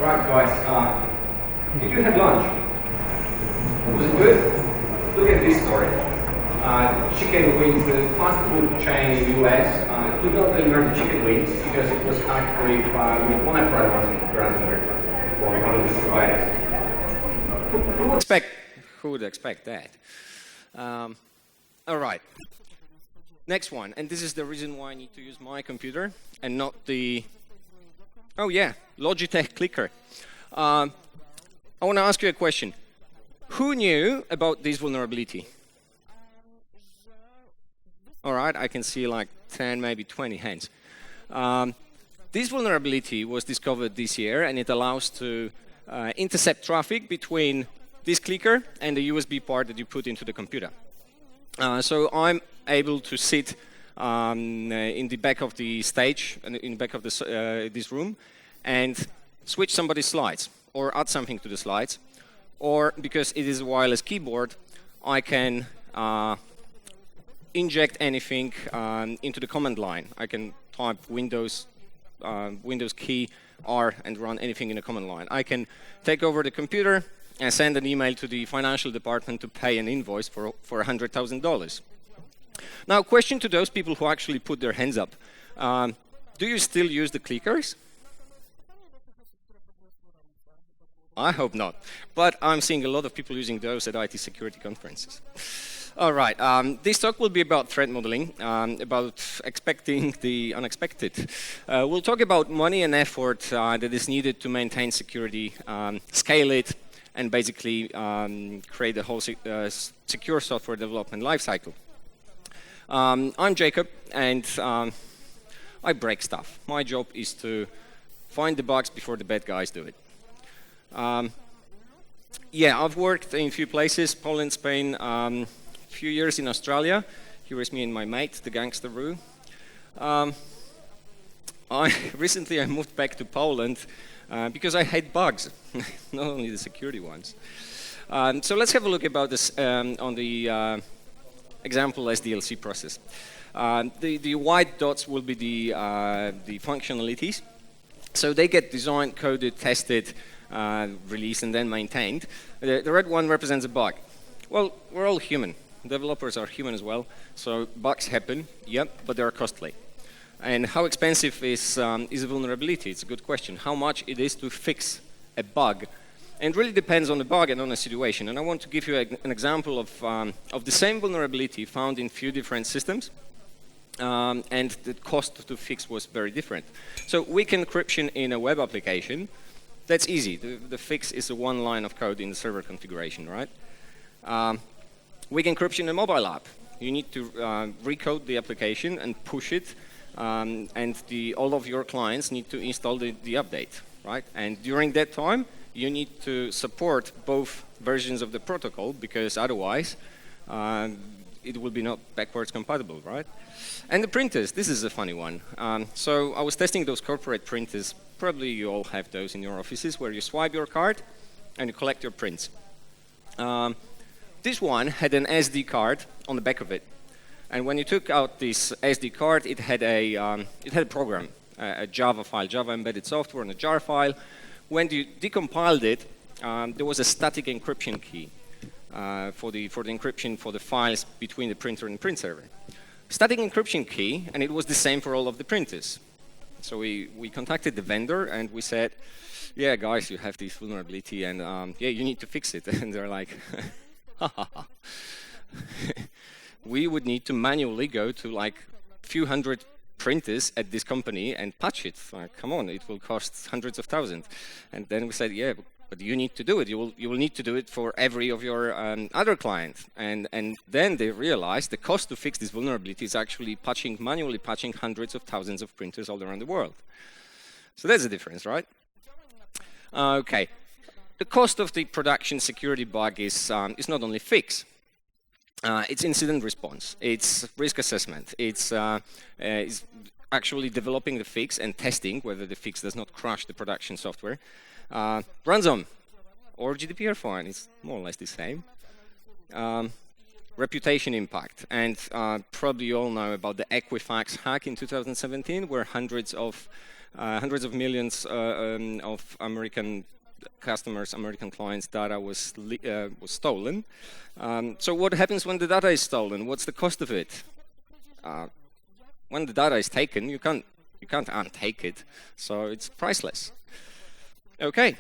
Right, guys, did you have lunch? Was it good? Look at this story. Chicken wings, the fast food chain in the US could not deliver the chicken wings because it was packed with one apparatus or one of the providers. Who would expect that? All right. Next one, and this is the reason why I need to use my computer and not the, oh yeah, Logitech Clicker. I want to ask you a question. Who knew about this vulnerability? All right, I can see like 10, maybe 20 hands. This vulnerability was discovered this year, and it allows to intercept traffic between this clicker and the USB part that you put into the computer. So I'm able to sit in the back of the stage, in the back of this room, and switch somebody's slides, or add something to the slides, or because it is a wireless keyboard, I can inject anything into the command line. I can type Windows key R and run anything in the command line. I can take over the computer and send an email to the financial department to pay an invoice for $100,000. Now, question to those people who actually put their hands up. Do you still use the clickers? I hope not. But I'm seeing a lot of people using those at IT security conferences. All right, this talk will be about threat modeling, about expecting the unexpected. We'll talk about money and effort that is needed to maintain security, scale it, and basically create a whole secure software development lifecycle. I'm Jacob, and I break stuff. My job is to find the bugs before the bad guys do it. Yeah, I've worked in a few places, Poland, Spain, few years in Australia. Here is me and my mate, the gangsteroo. Recently I moved back to Poland because I hate bugs, not only the security ones. So let's have a look about this on the example SDLC process. The white dots will be the functionalities. So they get designed, coded, tested, released, and then maintained. The red one represents a bug. Well, we're all human. Developers are human as well, so bugs happen, yep, but they are costly. And how expensive is a vulnerability? It's a good question. How much it is to fix a bug? And it really depends on the bug and on the situation. And I want to give you an example of the same vulnerability found in few different systems, and the cost to fix was very different. So weak encryption in a web application, that's easy. The fix is a one line of code in the server configuration, right? Weak encryption in a mobile app. You need to recode the application and push it, and all of your clients need to install the update, right? And during that time, you need to support both versions of the protocol, because otherwise, it will be not backwards compatible, right? And the printers, this is a funny one. So I was testing those corporate printers. Probably you all have those in your offices, where you swipe your card and you collect your prints. This one had an SD card on the back of it, and when you took out this SD card, it had a program, a Java file, Java embedded software on a jar file. When you decompiled it, there was a static encryption key for the encryption for the files between the printer and the print server. Static encryption key, and it was the same for all of the printers. So we contacted the vendor and we said, yeah, guys, you have this vulnerability, and yeah, you need to fix it. And they're like, we would need to manually go to like a few hundred printers at this company and patch it. Like, come on, it will cost hundreds of thousands. And then we said, yeah, but you need to do it. You will need to do it for every of your other clients. And then they realized the cost to fix this vulnerability is actually manually patching hundreds of thousands of printers all around the world. So there's a difference, right? Okay. The cost of the production security bug is not only fix. It's incident response. It's risk assessment. It's actually developing the fix and testing whether the fix does not crash the production software. Ransom or GDPR fine is more or less the same. Reputation impact. And probably you all know about the Equifax hack in 2017, where hundreds of hundreds of millions of American customers, American clients' data was stolen. So what happens when the data is stolen? What's the cost of it? When the data is taken, you can't untake it, so it's priceless. Okay,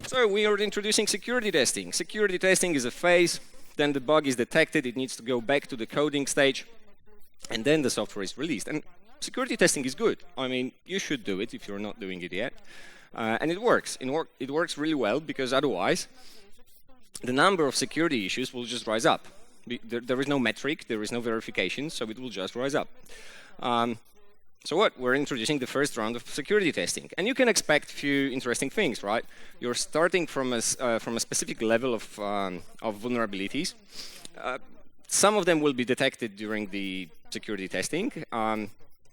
so we are introducing security testing. Security testing is a phase, then the bug is detected, it needs to go back to the coding stage, and then the software is released. And security testing is good. I mean, you should do it if you're not doing it yet. And it works. It works really well, because otherwise, the number of security issues will just rise up. There is no metric, there is no verification, so it will just rise up. So what? We're introducing the first round of security testing. And you can expect a few interesting things, right? You're starting from a specific level of vulnerabilities. Some of them will be detected during the security testing.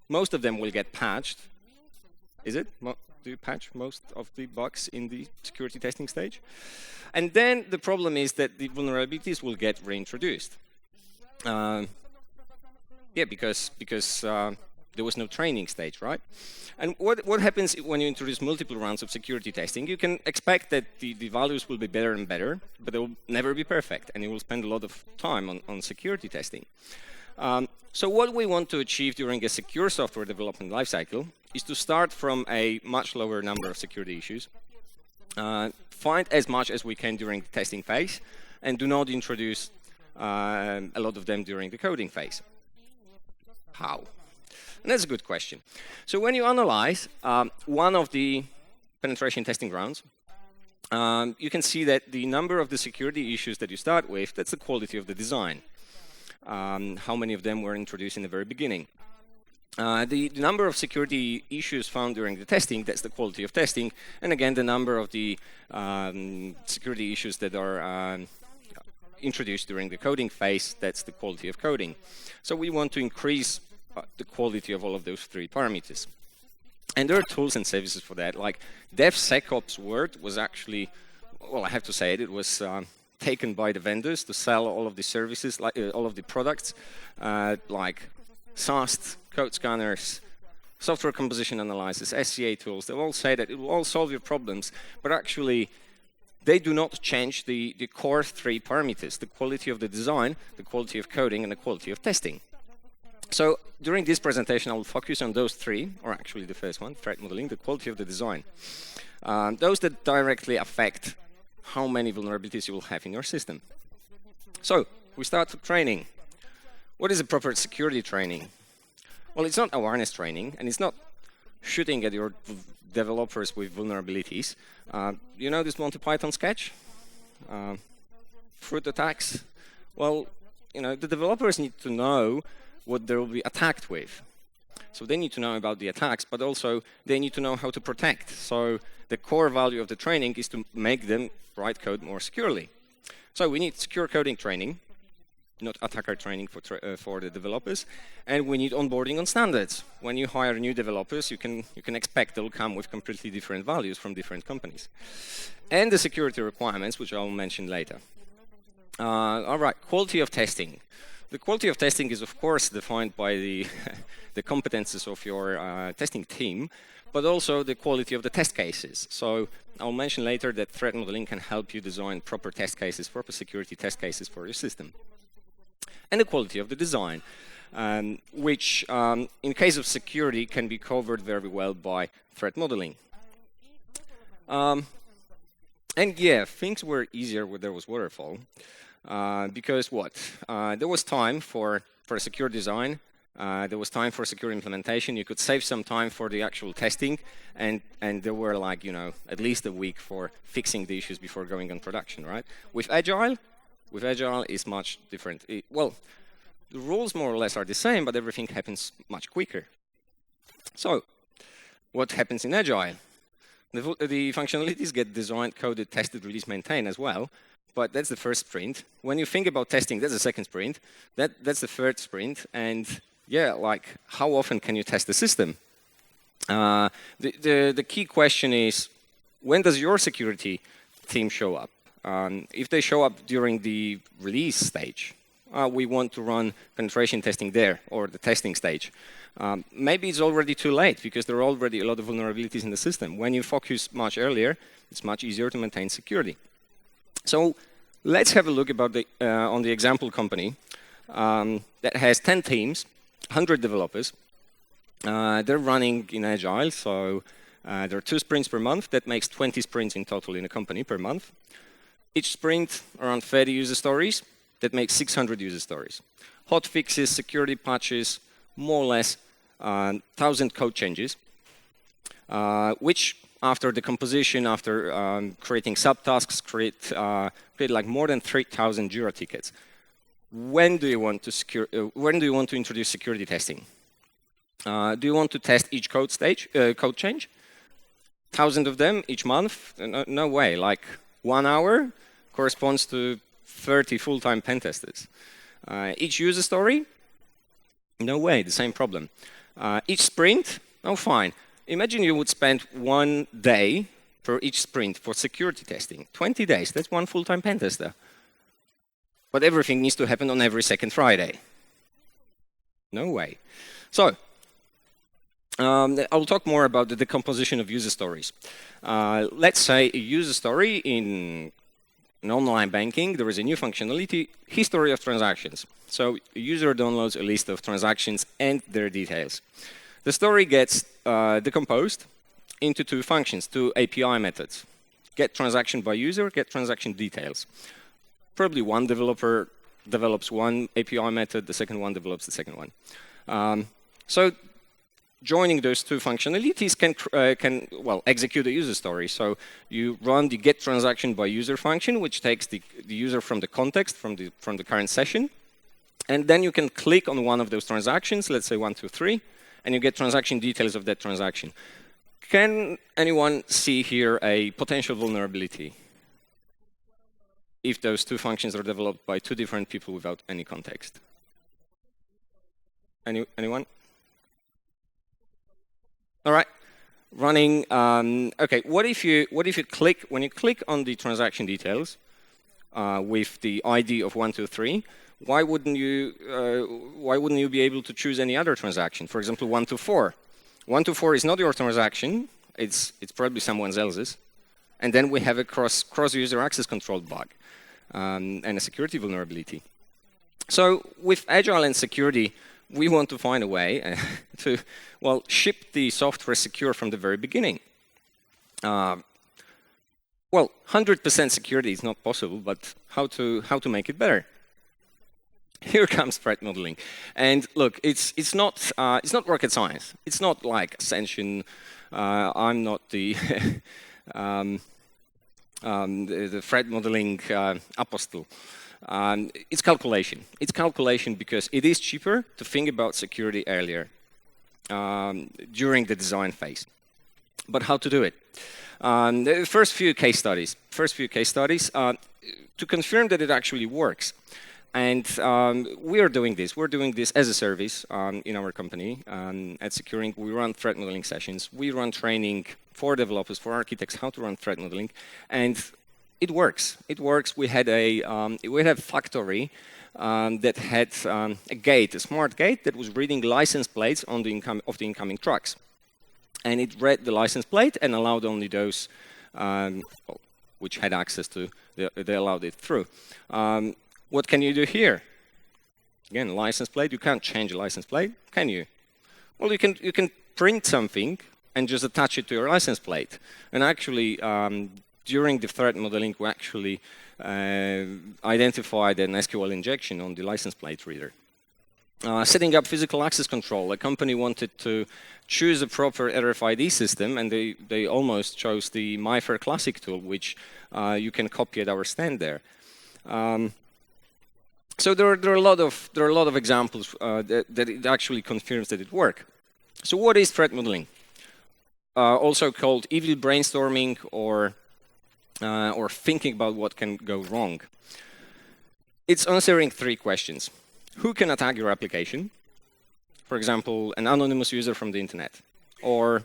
Most of them will get patched. Is it? Do you patch most of the bugs in the security testing stage? And then the problem is that the vulnerabilities will get reintroduced. Because there was no training stage, right? And what happens when you introduce multiple rounds of security testing? You can expect that the values will be better and better, but they will never be perfect, and you will spend a lot of time on security testing. So what we want to achieve during a secure software development lifecycle is to start from a much lower number of security issues, find as much as we can during the testing phase, and do not introduce a lot of them during the coding phase. How? And that's a good question. So when you analyze one of the penetration testing rounds, you can see that the number of the security issues that you start with, that's the quality of the design. How many of them were introduced in the very beginning. The number of security issues found during the testing, that's the quality of testing. And again, the number of the security issues that are introduced during the coding phase, that's the quality of coding. So we want to increase the quality of all of those three parameters. And there are tools and services for that. Like DevSecOps word was actually, well, I have to say it was taken by the vendors to sell all of the services, like all of the products, like SAST, code scanners, software composition analysis, SCA tools. They all say that it will all solve your problems, but actually they do not change the core three parameters: the quality of the design, the quality of coding, and the quality of testing. So during this presentation, I will focus on those three, or actually the first one, threat modeling, the quality of the design. Those that directly affect how many vulnerabilities you will have in your system. So we start with training. What is a proper security training? Well, it's not awareness training, and it's not shooting at your developers with vulnerabilities. You know this Monty Python sketch? Fruit attacks? Well, you know, the developers need to know what they will be attacked with. So they need to know about the attacks, but also they need to know how to protect. So the core value of the training is to make them write code more securely. So we need secure coding training, not attacker training for the developers, and we need onboarding on standards. When you hire new developers, you can expect they'll come with completely different values from different companies. And the security requirements, which I'll mention later. All right, quality of testing. The quality of testing is, of course, defined by the competences of your testing team, but also the quality of the test cases. So I'll mention later that threat modeling can help you design proper test cases, proper security test cases for your system. And the quality of the design, which in case of security can be covered very well by threat modeling. And yeah, things were easier when there was waterfall. Because what? There was time for a secure design. There was time for secure implementation. You could save some time for the actual testing, and there were, like, you know, at least a week for fixing the issues before going on production, right? With Agile it's much different. Well, the rules more or less are the same, but everything happens much quicker. So, what happens in Agile? The functionalities get designed, coded, tested, released, maintained as well. But that's the first sprint. When you think about testing, that's the second sprint. That's the third sprint. And yeah, like, how often can you test the system? The key question is, when does your security team show up? If they show up during the release stage, we want to run penetration testing there, or the testing stage. Maybe it's already too late because there are already a lot of vulnerabilities in the system. When you focus much earlier, it's much easier to maintain security. So let's have a look about on the example company that has 10 teams, 100 developers. They're running in Agile, so there are 2 sprints per month. That makes 20 sprints in total in a company per month. Each sprint, around 30 user stories. That makes 600 user stories. Hot fixes, security patches, more or less 1,000 code changes, which after decomposition, after creating subtasks, create like more than 3,000 Jira tickets. When do you want to introduce security testing? Do you want to test each code change? 1,000 of them each month? No way. Like 1 hour corresponds to 30 full-time pen testers. Each user story? No way, the same problem. Each sprint? Oh, fine. Imagine you would spend 1 day per each sprint for security testing. 20 days, that's 1 full-time pen tester. But everything needs to happen on every second Friday. No way. So, I'll talk more about the decomposition of user stories. Let's say a user story in an online banking, there is a new functionality, history of transactions. So a user downloads a list of transactions and their details. The story gets decomposed into 2 functions, 2 API methods. Get transaction by user, get transaction details. Probably one developer develops one API method, the second one develops the second one. So joining those 2 functionalities can execute a user story. So you run the get transaction by user function, which takes the user from the context, from the current session. And then you can click on one of those transactions, let's say 1, 2, 3, and you get transaction details of that transaction. Can anyone see here a potential vulnerability if those 2 functions are developed by 2 different people without any context? Anyone? All right, running. Okay, what if you click when you click on the transaction details with the ID of 1, 2, 3? Why wouldn't you be able to choose any other transaction? For example, 1 to 4. 1 to 4 is not your transaction. It's probably someone else's. And then we have a cross-user access control bug and a security vulnerability. So with Agile and security, we want to find a way to, ship the software secure from the very beginning. 100% security is not possible, but how to make it better? Here comes threat modeling, and look, it's not rocket science. It's not like Ascension. I'm not the the threat modeling apostle. It's calculation. It's calculation because it is cheaper to think about security earlier during the design phase. But how to do it? The first few case studies to confirm that it actually works. And we are doing this. We're doing this as a service in our company at Securing. We run threat modeling sessions. We run training for developers, for architects, how to run threat modeling, and it works. It works. We had a factory that had a smart gate that was reading license plates on the incoming trucks, and it read the license plate and allowed only those which had access to. They allowed it through. What can you do here? Again, license plate. You can't change a license plate, can you? Well, you can print something and just attach it to your license plate. And actually, during the threat modeling, we actually identified an SQL injection on the license plate reader. Setting up physical access control. A company wanted to choose a proper RFID system, and they almost chose the MyFair Classic tool, which you can copy at our stand there. So there are a lot of examples that it actually confirms that it works. So what is threat modeling? Also called evil brainstorming or thinking about what can go wrong. It's answering 3 questions. Who can attack your application? For example, an anonymous user from the internet, or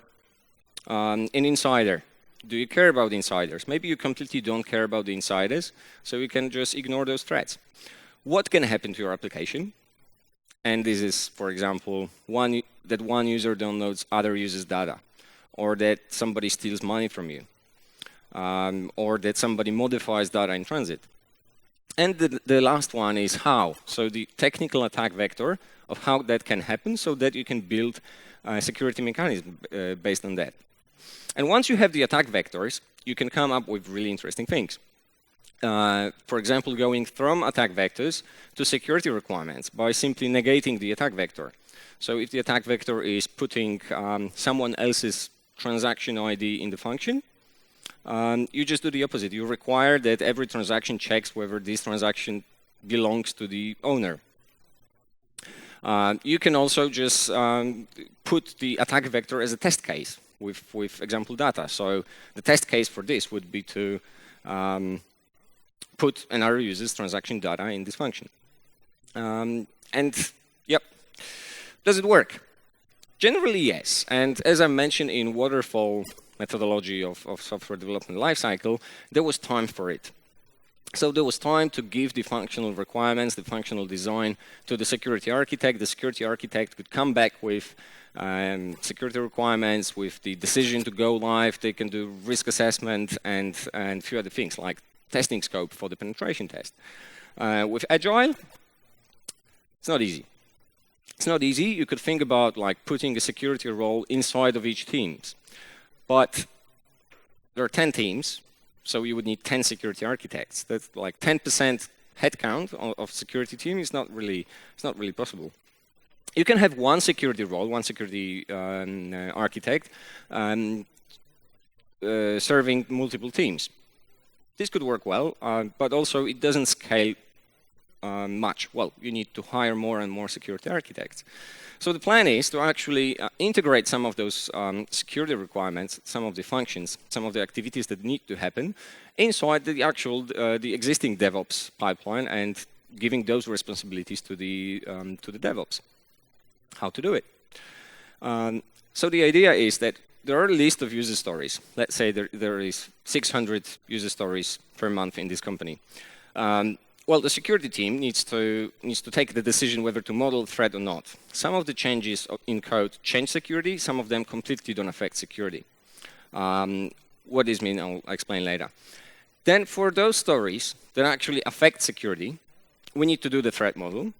an insider. Do you care about insiders? Maybe you completely don't care about the insiders, so you can just ignore those threats. What can happen to your application? And this is, for example, that one user downloads other users' data, or that somebody steals money from you, or that somebody modifies data in transit. And the last one is how. So the technical attack vector of how that can happen so that you can build a security mechanism based on that. And once you have the attack vectors, you can come up with really interesting things. For example, going from attack vectors to security requirements by simply negating the attack vector. So if the attack vector is putting someone else's transaction ID in the function, you just do the opposite. You require that every transaction checks whether this transaction belongs to the owner. You can also just put the attack vector as a test case with example data. So the test case for this would be to put another user's transaction data in this function. And yep, does it work? Generally, yes. And as I mentioned in waterfall methodology of software development lifecycle, there was time for it. So there was time to give the functional requirements, the functional design to the security architect. The security architect could come back with security requirements, with the decision to go live. They can do risk assessment and a few other things like testing scope for the penetration test. With Agile, it's not easy. It's not easy. You could think about like putting a security role inside of each team. But there are 10 teams, so you would need 10 security architects. That's like 10% headcount of security team is not really possible. You can have one security role, one security architect serving multiple teams. This could work well, but also it doesn't scale much. Well, you need to hire more and more security architects. So the plan is to actually integrate some of those security requirements, some of the functions, some of the activities that need to happen inside the actual, the existing DevOps pipeline and giving those responsibilities to the DevOps. How to do it? So the idea is that there are a list of user stories. Let's say there is 600 user stories per month in this company. Well, the security team needs to take the decision whether to model threat or not. Some of the changes in code change security. Some of them completely don't affect security. What this means, I'll explain later. Then for those stories that actually affect security, we need to do the threat model.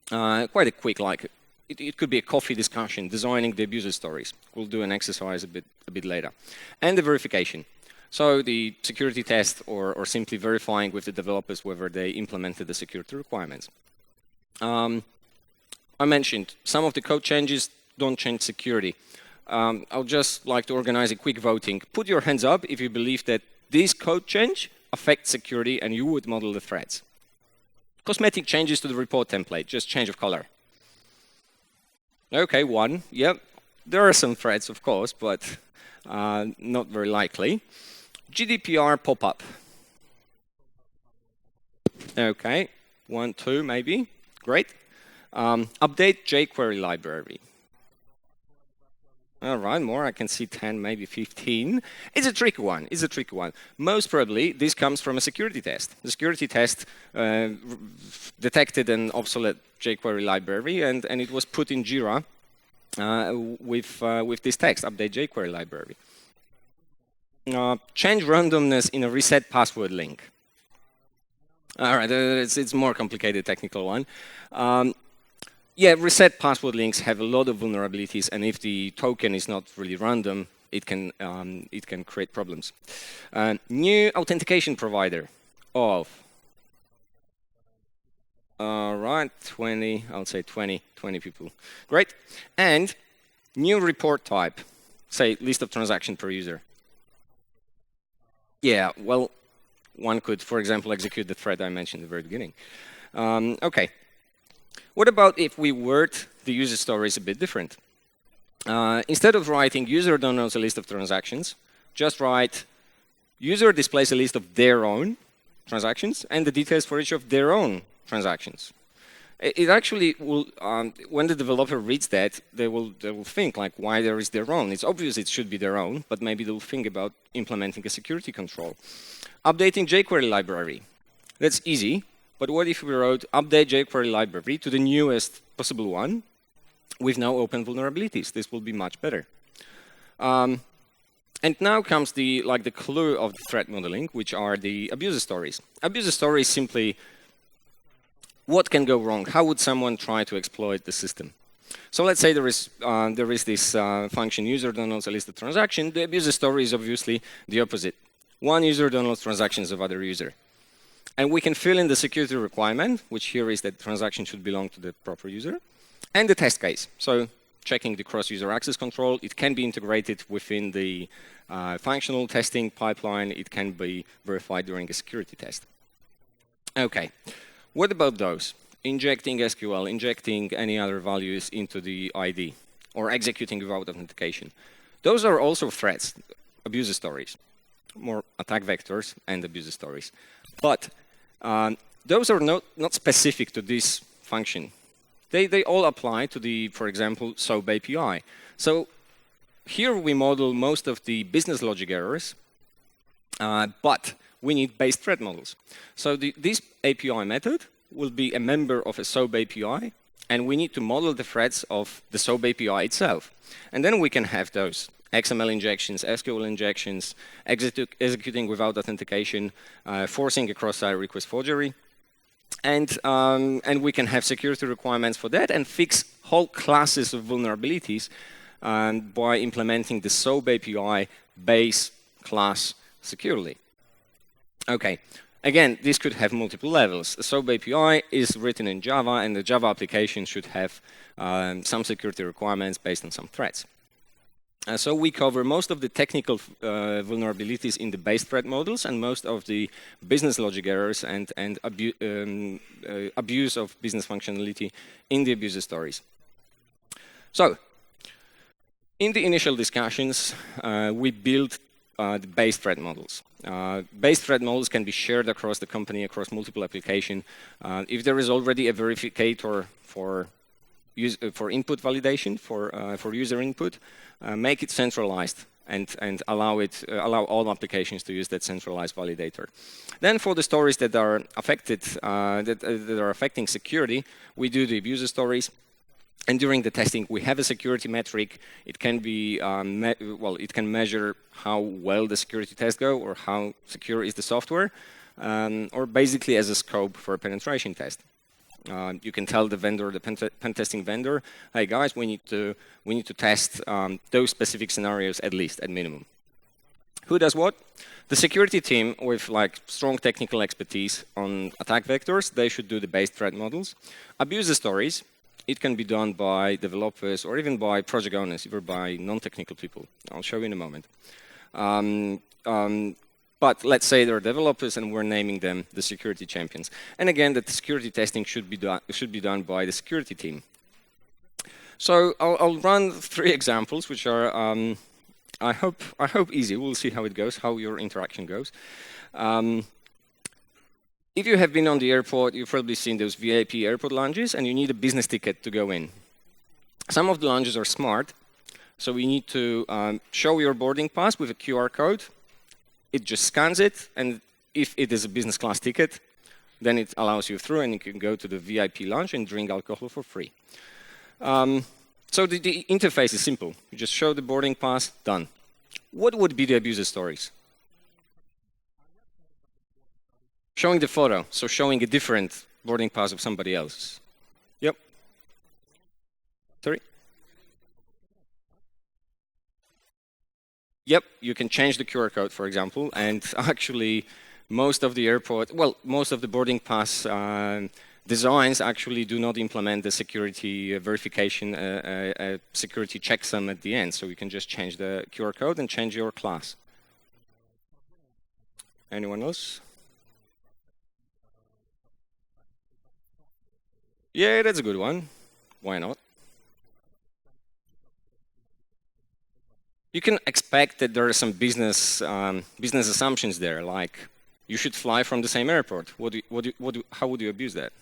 Quite a quick, like, it could be a coffee discussion, designing the abuser stories. We'll do an exercise a bit later. And the verification. So the security test or simply verifying with the developers whether they implemented the security requirements. I mentioned some of the code changes don't change security. I'll just like to organize a quick voting. Put your hands up if you believe that this code change affects security and you would model the threats. Cosmetic changes to the report template, just change of color. Okay, one. Yep, there are some threats, of course, but not very likely. GDPR pop-up. Okay, 1, 2, maybe. Great. Update jQuery library. All right, more. I can see 10, maybe 15. It's a tricky one. It's a tricky one. Most probably, this comes from a security test. The security test detected an obsolete jQuery library, and it was put in Jira with this text, update jQuery library. Change randomness in a reset password link. All right, it's a more complicated technical one. Yeah, reset password links have a lot of vulnerabilities, and if the token is not really random, it can create problems. New authentication provider of. All right, 20. I'll say 20 people. Great, and new report type. Say list of transactions per user. Yeah, well, one could, for example, execute the thread I mentioned at the very beginning. Okay. What about if we word the user stories a bit different? Instead of writing user downloads a list of transactions, just write user displays a list of their own transactions and the details for each of their own transactions. It actually will, when the developer reads that, they will think like why there is their own. It's obvious it should be their own, but maybe they'll think about implementing a security control. Updating jQuery library. That's easy. But what if we wrote update jQuery library to the newest possible one with no open vulnerabilities? This will be much better. And now comes the clue of the threat modeling, which are the abuser stories. Abuser stories simply what can go wrong? How would someone try to exploit the system? So let's say there is this function user downloads a listed transaction. The abuser story is obviously the opposite. One user downloads transactions of other user. And we can fill in the security requirement, which here is that the transaction should belong to the proper user, and the test case. So checking the cross-user access control, it can be integrated within the functional testing pipeline. It can be verified during a security test. Okay, what about those? Injecting SQL, injecting any other values into the ID, or executing without authentication. Those are also threats, abuser stories, more attack vectors and abuser stories. But those are not specific to this function. They all apply to the, for example, SOAP API. So here we model most of the business logic errors, but we need base threat models. So this API method will be a member of a SOAP API, and we need to model the threats of the SOAP API itself. And then we can have those XML injections, SQL injections, executing without authentication, forcing a cross-site request forgery. And we can have security requirements for that and fix whole classes of vulnerabilities by implementing the SOAP API base class securely. Okay, again, this could have multiple levels. The SOAP API is written in Java, and the Java application should have some security requirements based on some threats. So we cover most of the technical vulnerabilities in the base threat models and most of the business logic errors and abuse of business functionality in the abuser stories. So in the initial discussions, we built the base threat models. Base threat models can be shared across the company, across multiple applications. If there is already a verificator for input validation, for user input, make it centralized and allow all applications to use that centralized validator. Then for the stories that are affected, that are affecting security, we do the abuser stories. And during the testing, we have a security metric. It can be, it can measure how well the security tests go or how secure is the software, or basically as a scope for a penetration test. You can tell the vendor, the pen testing vendor, hey guys, we need to test those specific scenarios at least, at minimum. Who does what? The security team with strong technical expertise on attack vectors, they should do the base threat models. Abuser stories, it can be done by developers or even by project owners, either by non-technical people. I'll show you in a moment. But let's say they're developers and we're naming them the security champions. And again, the security testing should be done by the security team. So I'll run 3 examples, which are, I hope easy. We'll see how it goes, how your interaction goes. If you have been on the airport, you've probably seen those VIP airport lounges, and you need a business ticket to go in. Some of the lounges are smart, so we need to show your boarding pass with a QR code. It just scans it, and if it is a business class ticket, then it allows you through, and you can go to the VIP lounge and drink alcohol for free. So the interface is simple. You just show the boarding pass, done. What would be the abuser stories? Showing the photo, so showing a different boarding pass of somebody else. Yep. Sorry? Yep, you can change the QR code, for example, and actually most of the boarding pass designs actually do not implement the security verification, security checksum at the end, so you can just change the QR code and change your class. Anyone else? Yeah, that's a good one. Why not? You can expect that there are some business assumptions there, like you should fly from the same airport. How would you abuse that?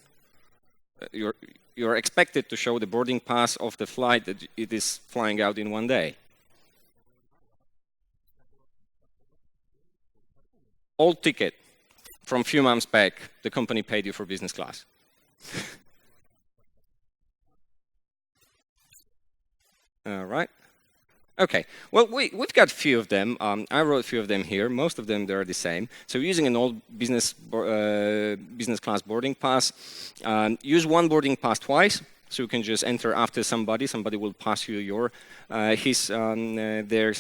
You're expected to show the boarding pass of the flight that it is flying out in one day. Old ticket. from a few months back, the company paid you for business class. All right. Okay. Well, we've got a few of them. I wrote a few of them here. Most of them, they're the same. So using an old business class boarding pass, use one boarding pass twice. So you can just enter after somebody. Somebody will pass you their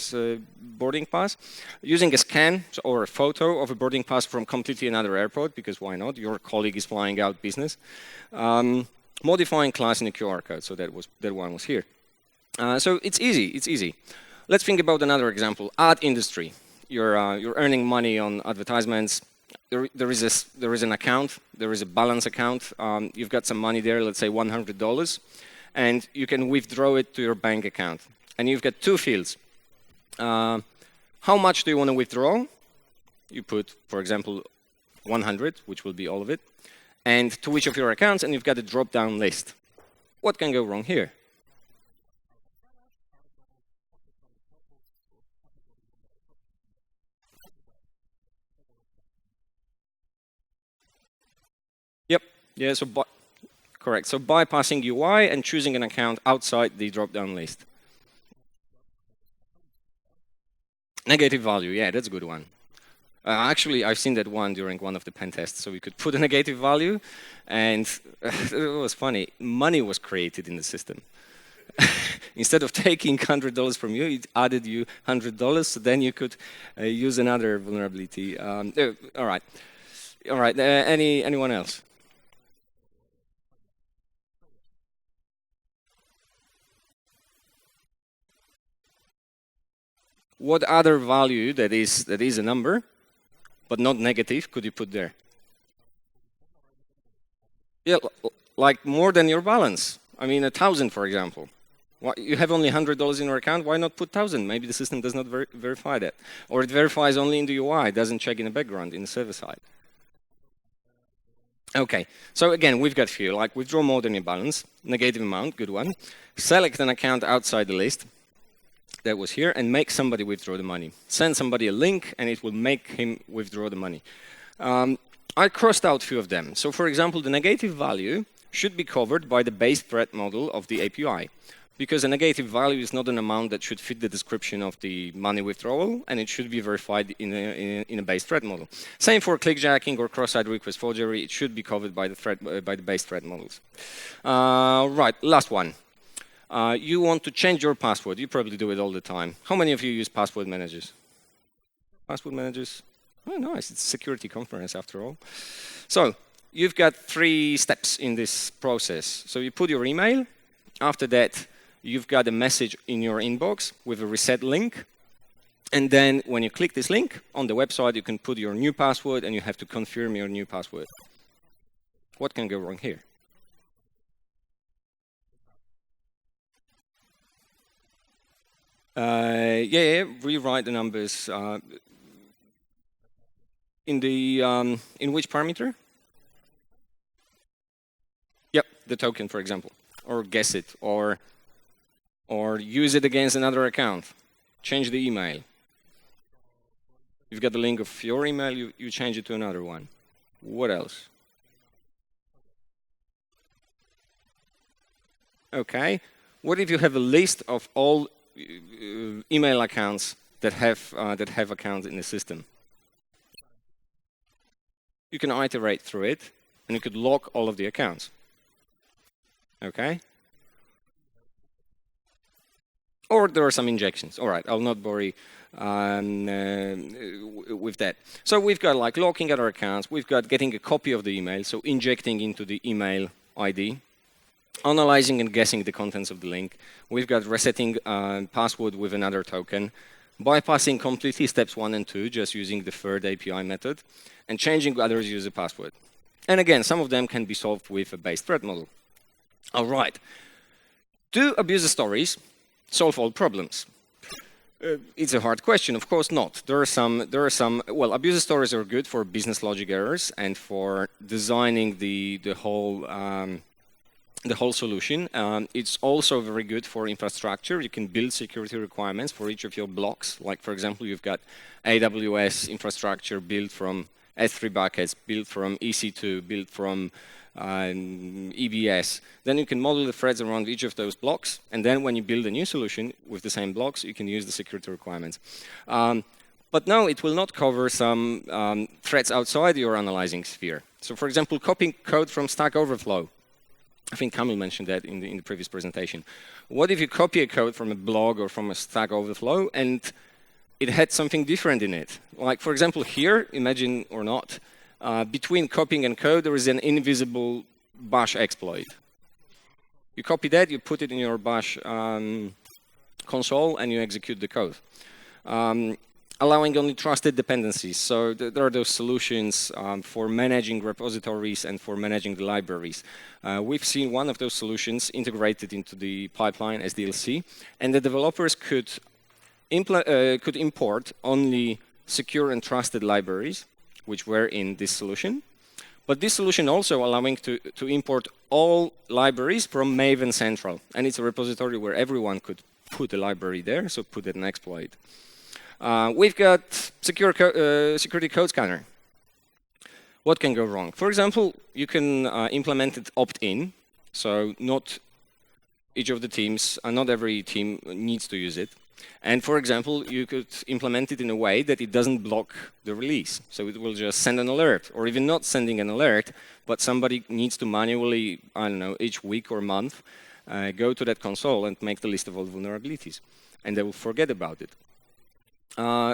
boarding pass. Using a scan or a photo of a boarding pass from completely another airport, because why not? Your colleague is flying out business. Modifying class in a QR code. So that one was here. So it's easy. Let's think about another example. Ad industry. You're earning money on advertisements. There is an account. There is a balance account. You've got some money there, let's say $100, and you can withdraw it to your bank account. And you've got two fields. How much do you want to withdraw? You put, for example, 100, which will be all of it, and to which of your accounts, and you've got a drop-down list. What can go wrong here? Yeah, so correct. So bypassing UI and choosing an account outside the drop-down list. Negative value, yeah, that's a good one. Actually, I've seen that one during one of the pen tests. So we could put a negative value, and it was funny. Money was created in the system. Instead of taking $100 from you, it added you $100, so then you could use another vulnerability. All right. Anyone else? What other value that is a number, but not negative, could you put there? Yeah, like more than your balance. I mean, 1,000, for example. You have only $100 in your account. Why not put 1,000? Maybe the system does not verify that, or it verifies only in the UI, doesn't check in the background in the server side. Okay, so again, we've got a few, like withdraw more than your balance, negative amount, good one. Select an account outside the list. That was here, and make somebody withdraw the money. Send somebody a link, and it will make him withdraw the money. I crossed out a few of them. So for example, the negative value should be covered by the base threat model of the API, because a negative value is not an amount that should fit the description of the money withdrawal, and it should be verified in a base threat model. Same for clickjacking or cross-site request forgery. It should be covered by the base threat models. Right, last one. You want to change your password. You probably do it all the time. How many of you use password managers? Password managers? Oh, nice. It's a security conference after all. So you've got 3 steps in this process. So you put your email. After that, you've got a message in your inbox with a reset link. And then when you click this link on the website, you can put your new password, and you have to confirm your new password. What can go wrong here? Rewrite the numbers in which parameter? Yep, the token, for example, or guess it, or use it against another account. Change the email. You've got the link of your email. You change it to another one. What else? Okay. What if you have a list of all email accounts that have accounts in the system? You can iterate through it, and you could lock all of the accounts. Okay? Or there are some injections. All right, I'll not bore you with that. So we've got like locking other accounts. We've got getting a copy of the email, so injecting into the email ID. Analyzing and guessing the contents of the link. We've got resetting password with another token, bypassing completely steps 1 and 2, just using the third API method, and changing others' user password. And again, some of them can be solved with a base threat model. All right. Do abuser stories solve all problems? It's a hard question. Of course not. There are some. Well, abuser stories are good for business logic errors and for designing the whole solution. It's also very good for infrastructure. You can build security requirements for each of your blocks. Like, for example, you've got AWS infrastructure built from S3 buckets built from EC2, built from EBS. Then you can model the threads around each of those blocks, and then when you build a new solution with the same blocks, you can use the security requirements. But no, it will not cover some threads outside your analyzing sphere. So for example, copying code from Stack Overflow. I think Kamil mentioned that in the previous presentation. What if you copy a code from a blog or from a Stack Overflow and it had something different in it? Like for example here, imagine or not, between copying and code there is an invisible bash exploit. You copy that, you put it in your bash console and you execute the code. Allowing only trusted dependencies. So there are those solutions for managing repositories and for managing the libraries. We've seen one of those solutions integrated into the pipeline as DLC, and the developers could import only secure and trusted libraries, which were in this solution. But this solution also allowing to import all libraries from Maven Central. And it's a repository where everyone could put a library there, so put an exploit. We've got security code scanner. What can go wrong? For example, you can implement it opt-in, so not each of the teams, not every team needs to use it. And for example, you could implement it in a way that it doesn't block the release. So it will just send an alert, or even not sending an alert, but somebody needs to manually, I don't know, each week or month, go to that console and make the list of all vulnerabilities. And they will forget about it.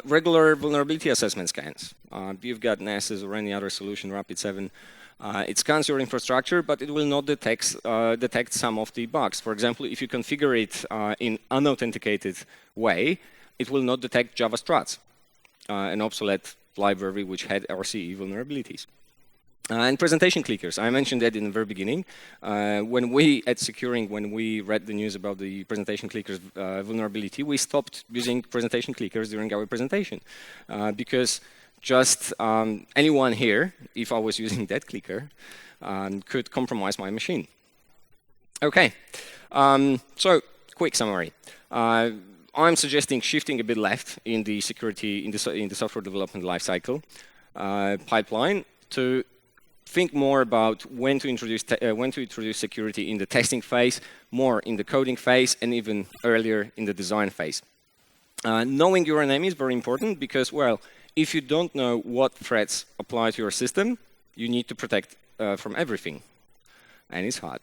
Regular vulnerability assessment scans. You've got Nessus or any other solution, Rapid7. It scans your infrastructure, but it will not detect some of the bugs. For example, if you configure it in unauthenticated way, it will not detect Java struts, an obsolete library which had RCE vulnerabilities. And presentation clickers. I mentioned that in the very beginning. When we, at Securing, when we read the news about the presentation clickers vulnerability, we stopped using presentation clickers during our presentation. Because just anyone here, if I was using that clicker, could compromise my machine. Okay, so quick summary. I'm suggesting shifting a bit left in the security, in the software development lifecycle pipeline to think more about when to introduce security in the testing phase, more in the coding phase, and even earlier in the design phase. Knowing your enemy is very important because, well, if you don't know what threats apply to your system, you need to protect from everything, and it's hard.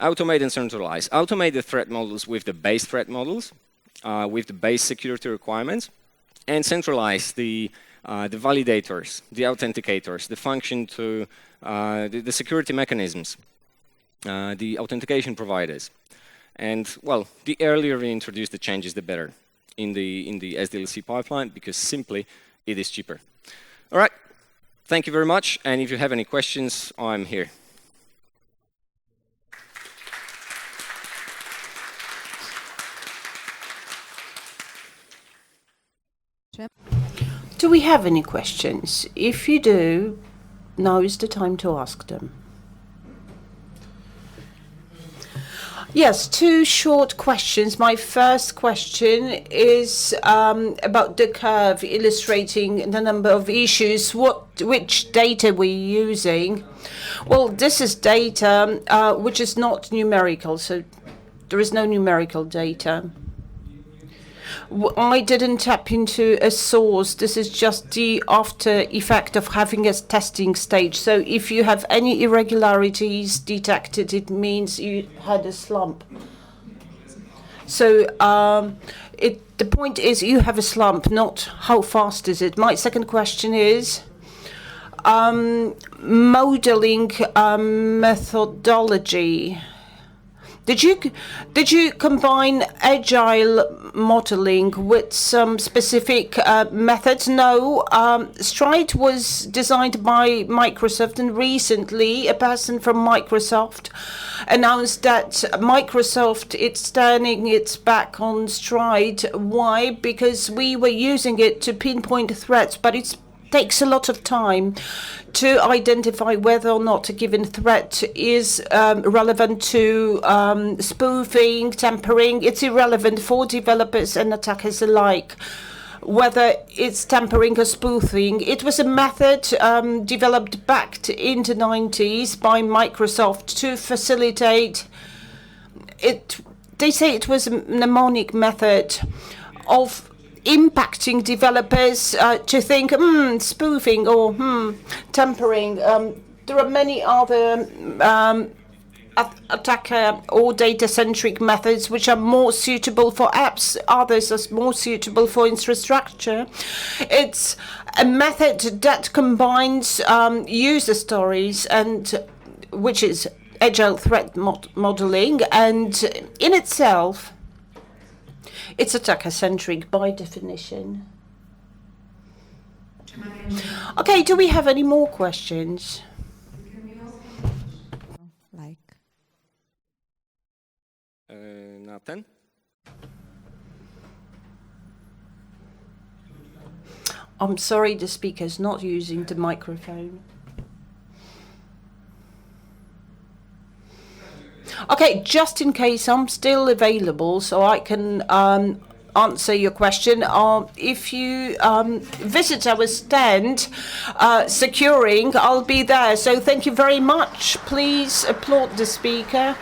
Automate and centralize. Automate the threat models with the base threat models, with the base security requirements, and centralize the validators, the authenticators, the function to the security mechanisms, the authentication providers. And, well, the earlier we introduce the changes, the better in the SDLC pipeline, because simply it is cheaper. All right, thank you very much. And if you have any questions, I'm here. Do we have any questions? If you do, now is the time to ask them. Yes, two short questions. My first question is about the curve illustrating the number of issues. Which data we're using? Well, this is data which is not numerical, so there is no numerical data. I didn't tap into a source. This is just the after effect of having a testing stage. So if you have any irregularities detected, it means you had a slump. So the point is you have a slump, not how fast is it. My second question is modeling methodology. Did you combine agile modeling with some specific methods? No. Stride was designed by Microsoft, and recently a person from Microsoft announced that Microsoft is turning its back on Stride. Why? Because we were using it to pinpoint threats, but it takes a lot of time to identify whether or not a given threat is relevant to spoofing, tampering. It's irrelevant for developers and attackers alike. whether it's tampering or spoofing. It was a method developed back in the 90s by Microsoft to facilitate it. They say it was a mnemonic method of impacting developers to think, spoofing or tampering. There are many other attacker or data-centric methods which are more suitable for apps. Others are more suitable for infrastructure. It's a method that combines user stories and which is agile threat modeling, and in itself, it's attacker-centric by definition. Okay, do we have any more questions? Na ten? I'm sorry, the speaker's not using the microphone. Okay, just in case, I'm still available, so I can answer your question. If you visit our stand, Securing, I'll be there. So thank you very much. Please applaud the speaker.